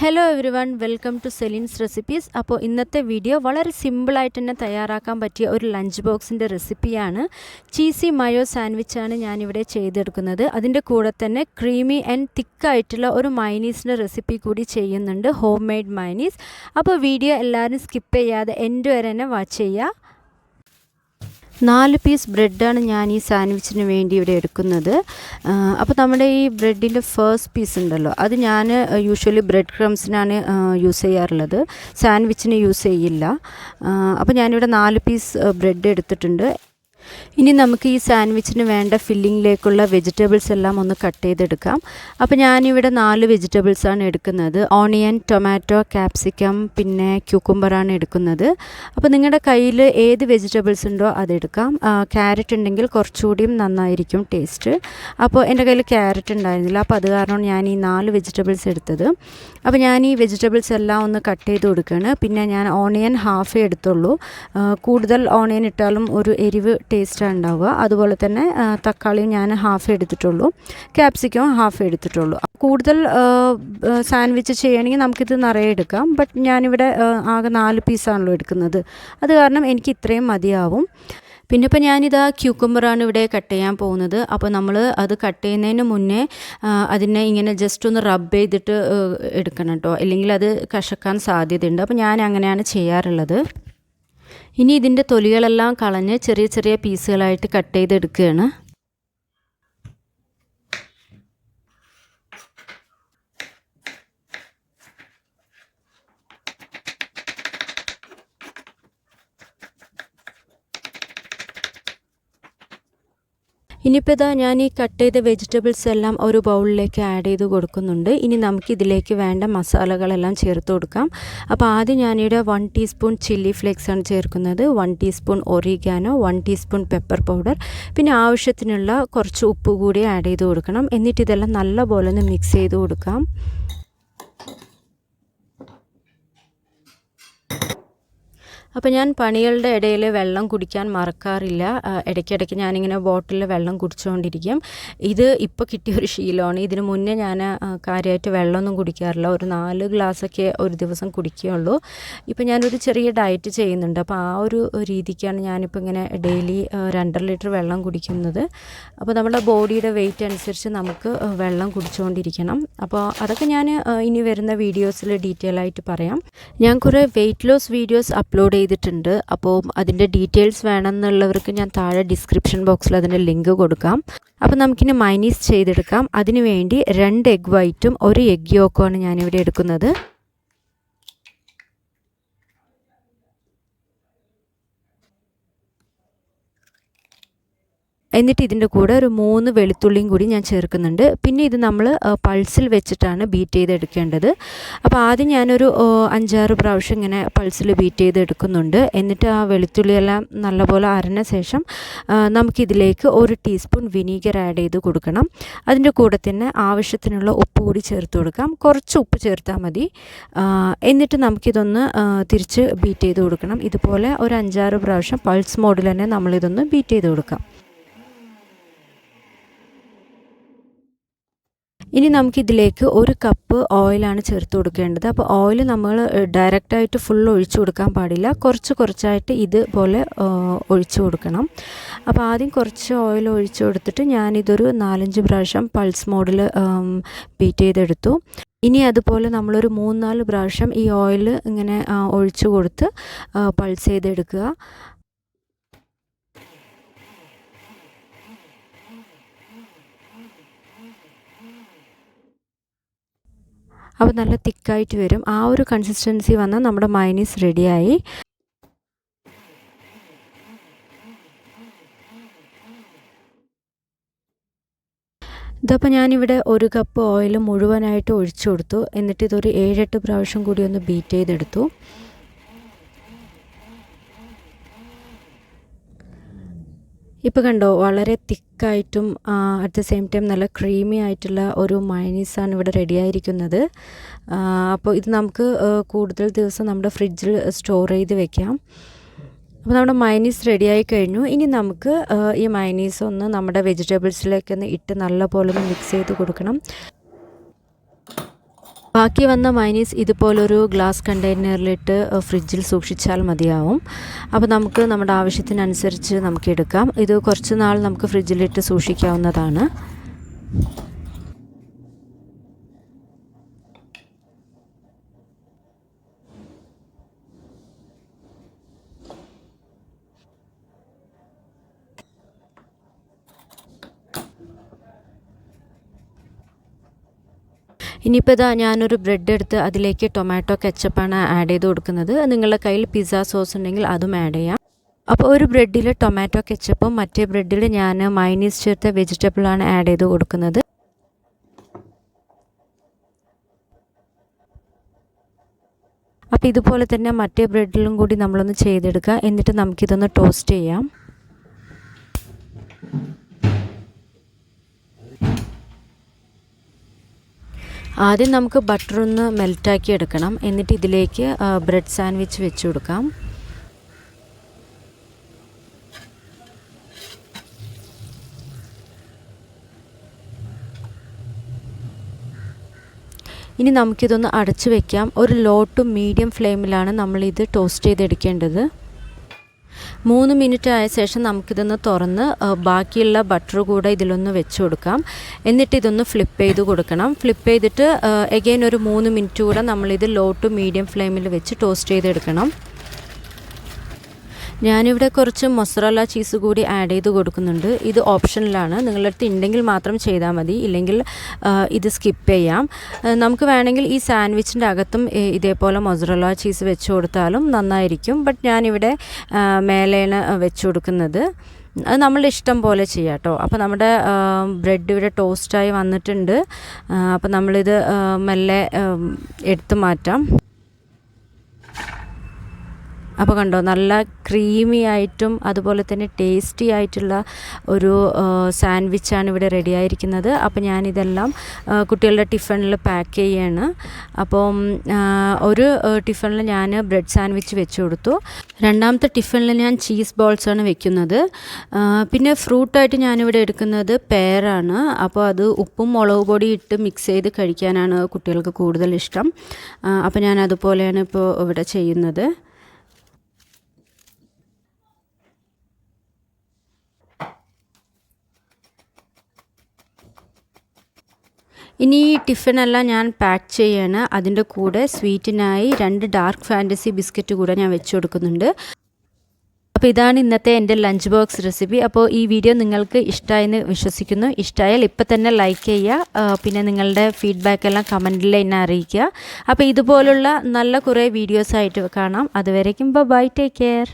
Hello everyone, welcome to Selines Recipes. അപ്പോൾ ഇന്നത്തെ video വളരെ സിമ്പിൾ ആയിട്ട് തന്നെ തയ്യാറാക്കാൻ പറ്റിയ ഒരു ലഞ്ച് ബോക്സിന്റെ റെസിപ്പിയാണ്. ചീസി മയോ സാൻഡ്വിച്ച് ആണ് ഞാൻ ഇവിടെ ചെയ്തെടുക്കുന്നത്. അതിന്റെ കൂടെ തന്നെ ക്രീമി ആൻഡ് തിക്ക് ആയിട്ടുള്ള ഒരു മയോനീസിന്റെ റെസിപ്പി കൂടി ചെയ്യുന്നുണ്ട്, ഹോം മെയ്ഡ് മയോനീസ്. അപ്പോൾ വീഡിയോ എല്ലാവരും സ്കിപ്പ് ചെയ്യാതെ എൻഡ് വരെ തന്നെ വാച്ച് ചെയ്യുക. 4 പീസ് ബ്രെഡാണ് ഞാൻ ഈ സാൻഡ്വിച്ചിന് വേണ്ടി ഇവിടെ എടുക്കുന്നത്. അപ്പോൾ നമ്മുടെ ഈ ബ്രെഡിൻ്റെ ഫസ്റ്റ് പീസ് ഉണ്ടല്ലോ, അത് ഞാൻ യൂഷ്വലി ബ്രെഡ് ക്രംസിനാണ് യൂസ് ചെയ്യാറുള്ളത്, സാൻഡ്വിച്ചിന് യൂസ് ചെയ്യില്ല. അപ്പോൾ ഞാനിവിടെ 4 പീസ് ബ്രെഡ് എടുത്തിട്ടുണ്ട്. ഇനി നമുക്ക് ഈ സാൻഡ്വിച്ചിന് വേണ്ട ഫില്ലിങ്ങിലേക്കുള്ള വെജിറ്റബിൾസ് എല്ലാം ഒന്ന് കട്ട് ചെയ്തെടുക്കാം. അപ്പോൾ ഞാനിവിടെ 4 വെജിറ്റബിൾസാണ് എടുക്കുന്നത്. ഓണിയൻ, ടൊമാറ്റോ, ക്യാപ്സിക്കം, പിന്നെ ക്യൂക്കുംബറാണ് എടുക്കുന്നത്. അപ്പോൾ നിങ്ങളുടെ കയ്യിൽ ഏത് വെജിറ്റബിൾസ് ഉണ്ടോ അതെടുക്കാം. ക്യാരറ്റ് ഉണ്ടെങ്കിൽ കുറച്ചുകൂടിയും നന്നായിരിക്കും ടേസ്റ്റ്. അപ്പോൾ എൻ്റെ കയ്യിൽ ക്യാരറ്റ് ഉണ്ടായിരുന്നില്ല, അപ്പോൾ അത് കാരണമാണ് ഞാൻ ഈ 4 വെജിറ്റബിൾസ് എടുത്തത്. അപ്പോൾ ഞാൻ ഈ വെജിറ്റബിൾസ് എല്ലാം ഒന്ന് കട്ട് ചെയ്ത് കൊടുക്കുകയാണ്. പിന്നെ ഞാൻ ഓണിയൻ ഹാഫേ എടുത്തുള്ളൂ. കൂടുതൽ ഓണിയൻ ഇട്ടാലും ഒരു എരിവ് ടേസ്റ്റാണ് ഉണ്ടാവുക. അതുപോലെ തന്നെ തക്കാളിയും ഞാൻ ഹാഫ് എടുത്തിട്ടുള്ളൂ, ക്യാപ്സിക്കം ഹാഫ് എടുത്തിട്ടുള്ളൂ. കൂടുതൽ സാൻഡ്വിച്ച് ചെയ്യണമെങ്കിൽ നമുക്കിത് നിറയെ എടുക്കാം. ബട്ട് ഞാനിവിടെ ആകെ 4 പീസാണല്ലോ എടുക്കുന്നത്, അത് കാരണം എനിക്ക് ഇത്രയും മതിയാവും. പിന്നെ ഇപ്പോൾ ഞാനിതാ ക്യൂക്കുംബറാണ് ഇവിടെ കട്ട് ചെയ്യാൻ പോകുന്നത്. അപ്പോൾ നമ്മൾ അത് കട്ട് ചെയ്യുന്നതിന് മുന്നേ അതിനെ ഇങ്ങനെ ജസ്റ്റ് ഒന്ന് റബ്ബ് ചെയ്തിട്ട് എടുക്കണം കേട്ടോ, അല്ലെങ്കിൽ അത് കശക്കാൻ സാധ്യതയുണ്ട്. അപ്പോൾ ഞാൻ അങ്ങനെയാണ് ചെയ്യാറുള്ളത്. ഇനി ഇതിൻ്റെ തൊലികളെല്ലാം കളഞ്ഞ് ചെറിയ ചെറിയ പീസുകളായിട്ട് കട്ട് ചെയ്തെടുക്കുകയാണ്. ഇനിയിപ്പോൾ ഇതാ ഞാൻ ഈ കട്ട് ചെയ്ത വെജിറ്റബിൾസ് എല്ലാം ഒരു ബൗളിലേക്ക് ആഡ് ചെയ്ത് കൊടുക്കുന്നുണ്ട്. ഇനി നമുക്കിതിലേക്ക് വേണ്ട മസാലകളെല്ലാം ചേർത്ത് കൊടുക്കാം. അപ്പോൾ ആദ്യം ഞാനിവിടെ 1 ടീസ്പൂൺ ചില്ലി ഫ്ലേക്സ് ആണ് ചേർക്കുന്നത്, 1 teaspoon oregano, 1 teaspoon pepper powder, പിന്നെ ആവശ്യത്തിനുള്ള കുറച്ച് ഉപ്പ് കൂടി ആഡ് ചെയ്ത് കൊടുക്കണം. എന്നിട്ട് ഇതെല്ലാം നല്ലപോലെ ഒന്ന് മിക്സ് ചെയ്ത് കൊടുക്കാം. അപ്പോൾ ഞാൻ പണികളുടെ ഇടയിൽ വെള്ളം കുടിക്കാൻ മറക്കാറില്ല. ഇടയ്ക്കിടയ്ക്ക് ഞാനിങ്ങനെ ബോട്ടിലിൽ വെള്ളം കുടിച്ചുകൊണ്ടിരിക്കും. ഇത് ഇപ്പോൾ കിട്ടിയൊരു ശീലമാണ്. ഇതിന് മുന്നേ ഞാൻ കാര്യമായിട്ട് വെള്ളമൊന്നും കുടിക്കാറില്ല, ഒരു 4 ഗ്ലാസ്സൊക്കെ ഒരു ദിവസം കുടിക്കുകയുള്ളൂ. ഇപ്പോൾ ഞാനൊരു ചെറിയ ഡയറ്റ് ചെയ്യുന്നുണ്ട്, അപ്പോൾ ആ ഒരു രീതിക്കാണ് ഞാനിപ്പോൾ ഇങ്ങനെ ഡെയിലി 2.5 ലിറ്റർ വെള്ളം കുടിക്കുന്നത്. അപ്പോൾ നമ്മുടെ ബോഡിയുടെ വെയിറ്റ് അനുസരിച്ച് നമുക്ക് വെള്ളം കുടിച്ചുകൊണ്ടിരിക്കണം. അപ്പോൾ അതൊക്കെ ഞാൻ ഇനി വരുന്ന വീഡിയോസിൽ ഡീറ്റെയിൽ ആയിട്ട് പറയാം. ഞാൻ കുറേ വെയിറ്റ് ലോസ് വീഡിയോസ് അപ്ലോഡ് ചെയ്തിട്ടുണ്ട്. അപ്പോൾ അതിൻ്റെ ഡീറ്റെയിൽസ് വേണമെന്നുള്ളവർക്ക് ഞാൻ താഴെ ഡിസ്ക്രിപ്ഷൻ ബോക്സിൽ അതിൻ്റെ ലിങ്ക് കൊടുക്കാം. അപ്പോൾ നമുക്കിനി മയോനീസ് ചെയ്തെടുക്കാം. അതിനു വേണ്ടി 2 എഗ് വൈറ്റും 1 എഗ് യോക്കുമാണ് ഞാനിവിടെ എടുക്കുന്നത്. എന്നിട്ട് ഇതിൻ്റെ കൂടെ ഒരു 3 വെളുത്തുള്ളിയും കൂടി ഞാൻ ചേർക്കുന്നുണ്ട്. പിന്നെ ഇത് നമ്മൾ പൾസിൽ വെച്ചിട്ടാണ് ബീറ്റ് ചെയ്തെടുക്കേണ്ടത്. അപ്പോൾ ആദ്യം ഞാനൊരു 5-6 പ്രാവശ്യം ഇങ്ങനെ പൾസിൽ ബീറ്റ് ചെയ്തെടുക്കുന്നുണ്ട്. എന്നിട്ട് ആ വെളുത്തുള്ളിയെല്ലാം നല്ലപോലെ അരഞ്ഞ ശേഷം നമുക്കിതിലേക്ക് 1 ടീസ്പൂൺ വിനീഗർ ആഡ് ചെയ്ത് കൊടുക്കണം. അതിൻ്റെ കൂടെ തന്നെ ആവശ്യത്തിനുള്ള ഉപ്പ് കൂടി ചേർത്ത് കൊടുക്കാം. കുറച്ച് ഉപ്പ് ചേർത്താൽ മതി. എന്നിട്ട് നമുക്കിതൊന്ന് തിരിച്ച് ബീറ്റ് ചെയ്ത് കൊടുക്കണം. ഇതുപോലെ ഒരു 5-6 പ്രാവശ്യം പൾസ് മോഡിൽ തന്നെ നമ്മളിതൊന്ന് ബീറ്റ് ചെയ്ത് കൊടുക്കാം. ഇനി നമുക്കിതിലേക്ക് 1 കപ്പ് ഓയിലാണ് ചേർത്ത് കൊടുക്കേണ്ടത്. അപ്പോൾ ഓയിൽ നമ്മൾ ഡയറക്റ്റായിട്ട് ഫുൾ ഒഴിച്ചു കൊടുക്കാൻ പാടില്ല, കുറച്ച് കുറച്ചായിട്ട് ഇതുപോലെ ഒഴിച്ചു കൊടുക്കണം. അപ്പോൾ ആദ്യം കുറച്ച് ഓയിൽ ഒഴിച്ചു കൊടുത്തിട്ട് ഞാനിതൊരു 4-5 പ്രാവശ്യം പൾസ് മോഡിൽ ബീറ്റ് ചെയ്തെടുത്തു. ഇനി അതുപോലെ നമ്മളൊരു 3-4 പ്രാവശ്യം ഈ ഓയിൽ ഇങ്ങനെ ഒഴിച്ചു കൊടുത്ത് പൾസ് ചെയ്തെടുക്കുക. അപ്പോൾ നല്ല തിക്കായിട്ട് വരും. ആ ഒരു കൺസിസ്റ്റൻസി വന്നാൽ നമ്മുടെ മയോനീസ് റെഡിയായി. ഇതപ്പോൾ ഞാനിവിടെ 1 കപ്പ് ഓയിൽ മുഴുവനായിട്ട് ഒഴിച്ചു കൊടുത്തു. എന്നിട്ട് ഇതൊരു 7-8 പ്രാവശ്യം കൂടി ഒന്ന് ബീറ്റ് ചെയ്തെടുത്തു. ഇപ്പോൾ കണ്ടോ, വളരെ തിക്കായിട്ടും അറ്റ് ദ സെയിം ടൈം നല്ല ക്രീമി ആയിട്ടുള്ള ഒരു മയോനീസാണ് ഇവിടെ റെഡി ആയിരിക്കുന്നത്. അപ്പോൾ ഇത് നമുക്ക് കൂടുതൽ ദിവസം നമ്മുടെ ഫ്രിഡ്ജിൽ സ്റ്റോർ ചെയ്ത് വെക്കാം. അപ്പോൾ നമ്മുടെ മയോനീസ് റെഡിയായി കഴിഞ്ഞു. ഇനി നമുക്ക് ഈ മയോനീസ് ഒന്ന് നമ്മുടെ വെജിറ്റബിൾസിലേക്കൊന്ന് ഇട്ട് നല്ലപോലെ ഒന്ന് മിക്സ് ചെയ്ത് കൊടുക്കണം. ബാക്കി വന്ന മൈനീസ് ഇതുപോലൊരു ഗ്ലാസ് കണ്ടെയ്നറിലിട്ട് ഫ്രിഡ്ജിൽ സൂക്ഷിച്ചാൽ മതിയാവും. അപ്പോൾ നമുക്ക് നമ്മുടെ ആവശ്യത്തിനനുസരിച്ച് നമുക്ക് എടുക്കാം. ഇത് കുറച്ച് നാൾ നമുക്ക് ഫ്രിഡ്ജിലിട്ട് സൂക്ഷിക്കാവുന്നതാണ്. ഇനിയിപ്പോൾ ഇതാ ഞാനൊരു ബ്രെഡ് എടുത്ത് അതിലേക്ക് ടൊമാറ്റോ കെച്ചപ്പാണ് ആഡ് ചെയ്ത് കൊടുക്കുന്നത്. നിങ്ങളുടെ കയ്യിൽ പിസ്സ സോസ് ഉണ്ടെങ്കിൽ അതും ആഡ് ചെയ്യാം. അപ്പോൾ ഒരു ബ്രെഡിൽ ടൊമാറ്റോ കെച്ചപ്പും മറ്റേ ബ്രെഡിൽ ഞാൻ മയോണൈസ് ചേർത്ത വെജിറ്റബിളാണ് ആഡ് ചെയ്ത് കൊടുക്കുന്നത്. അപ്പോൾ ഇതുപോലെ തന്നെ മറ്റേ ബ്രെഡിലും കൂടി നമ്മളൊന്ന് ചെയ്തെടുക്കുക. എന്നിട്ട് നമുക്കിതൊന്ന് ടോസ്റ്റ് ചെയ്യാം. ആദ്യം നമുക്ക് ബട്ടർ ഒന്ന് മെൽറ്റാക്കി എടുക്കണം. എന്നിട്ട് ഇതിലേക്ക് ബ്രെഡ് സാൻഡ്വിച്ച് വെച്ച് കൊടുക്കാം. ഇനി നമുക്കിതൊന്ന് അടച്ചു വയ്ക്കാം. ഒരു ലോ ടു മീഡിയം ഫ്ലെയിമിലാണ് നമ്മളിത് ടോസ്റ്റ് ചെയ്തെടുക്കേണ്ടത്. 3 മിനിറ്റ് ആയ ശേഷം നമുക്കിതൊന്ന് തുറന്ന് ബാക്കിയുള്ള ബട്ടർ കൂടെ ഇതിലൊന്ന് വെച്ച് കൊടുക്കാം. എന്നിട്ട് ഇതൊന്ന് ഫ്ലിപ്പ് ചെയ്ത് കൊടുക്കണം. ഫ്ലിപ്പ് ചെയ്തിട്ട് എഗെയിൻ ഒരു 3 മിനിറ്റ് കൂടെ നമ്മളിത് ലോ ടു മീഡിയം ഫ്ലെയിമിൽ വെച്ച് ടോസ്റ്റ് ചെയ്തെടുക്കണം. ഞാനിവിടെ കുറച്ച് മൊസറല്ല ചീസ് കൂടി ആഡ് ചെയ്ത് കൊടുക്കുന്നുണ്ട്. ഇത് ഓപ്ഷനിലാണ്, നിങ്ങളുടെ അടുത്ത് ഉണ്ടെങ്കിൽ മാത്രം ചെയ്താൽ മതി, ഇല്ലെങ്കിൽ ഇത് സ്കിപ്പ് ചെയ്യാം. നമുക്ക് വേണമെങ്കിൽ ഈ സാൻഡ്വിച്ചിൻ്റെ അകത്തും ഇതേപോലെ മൊസറല്ല ചീസ് വെച്ച് കൊടുത്താലും നന്നായിരിക്കും. ബട്ട് ഞാനിവിടെ മേലെയാണ് വെച്ച് കൊടുക്കുന്നത്. അത് നമ്മളുടെ ഇഷ്ടം പോലെ ചെയ്യാം കേട്ടോ. അപ്പോൾ നമ്മുടെ ബ്രെഡ് ഇവിടെ ടോസ്റ്റായി വന്നിട്ടുണ്ട്. അപ്പോൾ നമ്മളിത് മെല്ലെ എടുത്ത് മാറ്റാം. അപ്പോൾ കണ്ടോ, നല്ല ക്രീമി ആയിട്ടും അതുപോലെ തന്നെ ടേസ്റ്റി ആയിട്ടുള്ള ഒരു സാൻഡ്വിച്ചാണ് ഇവിടെ റെഡി ആയിരിക്കുന്നത്. അപ്പോൾ ഞാനിതെല്ലാം കുട്ടികളുടെ ടിഫണിൽ പാക്ക് ചെയ്യാണ്. അപ്പം ഒരു ടിഫണിൽ ഞാൻ ബ്രെഡ് സാൻഡ്വിച്ച് വെച്ച് കൊടുത്തു. രണ്ടാമത്തെ ടിഫണിൽ ഞാൻ ചീസ് ബോൾസാണ് വെക്കുന്നത്. പിന്നെ ഫ്രൂട്ടായിട്ട് ഞാനിവിടെ എടുക്കുന്നത് പെയറാണ്. അപ്പോൾ അത് ഉപ്പും മുളക് പൊടി ഇട്ട് മിക്സ് ചെയ്ത് കഴിക്കാനാണ് കുട്ടികൾക്ക് കൂടുതൽ ഇഷ്ടം. അപ്പോൾ ഞാൻ അതുപോലെയാണ് ഇപ്പോൾ ഇവിടെ ചെയ്യുന്നത്. ഇനി ഈ ടിഫിനെല്ലാം ഞാൻ പാക്ക് ചെയ്യാണ്. അതിൻ്റെ കൂടെ സ്വീറ്റിനായി 2 ഡാർക്ക് ഫാൻറ്റസി ബിസ്ക്കറ്റ് കൂടെ ഞാൻ വെച്ച് കൊടുക്കുന്നുണ്ട്. അപ്പോൾ ഇതാണ് ഇന്നത്തെ എൻ്റെ ലഞ്ച് ബോക്സ് റെസിപ്പി. അപ്പോൾ ഈ വീഡിയോ നിങ്ങൾക്ക് ഇഷ്ടമായെന്ന് വിശ്വസിക്കുന്നു. ഇഷ്ടമായാൽ ഇപ്പം തന്നെ ലൈക്ക് ചെയ്യുക. പിന്നെ നിങ്ങളുടെ ഫീഡ്ബാക്കെല്ലാം കമൻറ്റിൽ എന്നെ അറിയിക്കുക. അപ്പോൾ ഇതുപോലുള്ള നല്ല കുറേ വീഡിയോസായിട്ട് കാണാം. അതുവരേക്കും ബൈ, ടേക്ക് കെയർ.